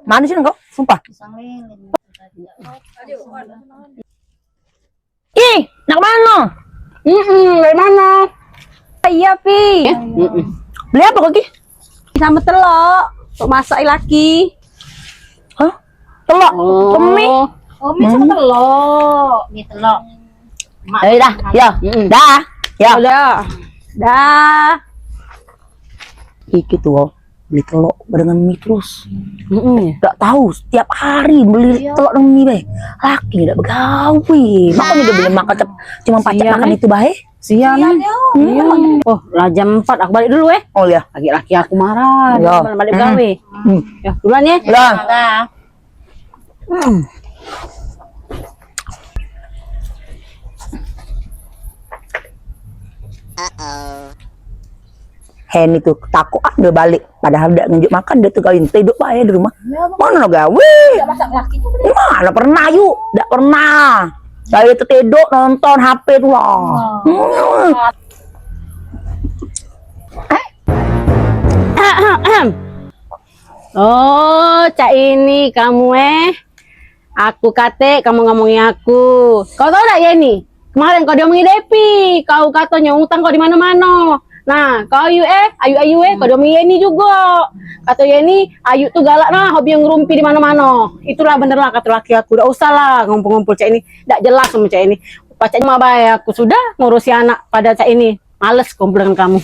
Mana sih engkau? Sumpah. Ih, nak mana? Dari mana? Iya, Pi. Beli apa kaki? Sama telok untuk masak laki. Hah? Telok? Mie? Oh, mie sama telok. Mie telok. Dah, ya. Dah. Ya. Udah. Dah. Iki tuh beli telur dengan mie terus. Nggak tahu setiap hari beli telur dengan mie bae. Laki nggak begawi. Makanya dia beli makan cuma pacak makan itu bae. Siang. Oh, lah jam 4 aku balik dulu Oh ya. Laki-laki aku marah. Ya. Balik gawe. Ya, duluan ya. Udah. Hen itu takut dia balik padahal dia nunjuk makan dia tuh kali tidur bae di rumah. Mana lo gawe? Mana pernah yuk? Tidak pernah. Saya itu tidur nonton HP tuh lah. Oh, Cak ini kamu Aku kate kamu ngomongin aku. Kau tahu enggak ya ini? Kemarin kau diomongin Depi, kau katanya utang kau di mana-mana. Nah, kau Ayu kau diomongin ini juga. Kata Yeni, Ayu tuh galak nah, hobi yang ngerumpi di mana-mana. Itulah bener lah kata laki aku. Udah usah lah ngumpul-ngumpul Cak ini. Enggak jelas sama Cak ini. Pacaknya mah baik aku sudah ngurusi anak pada Cak ini. Males kumpul dengan kamu.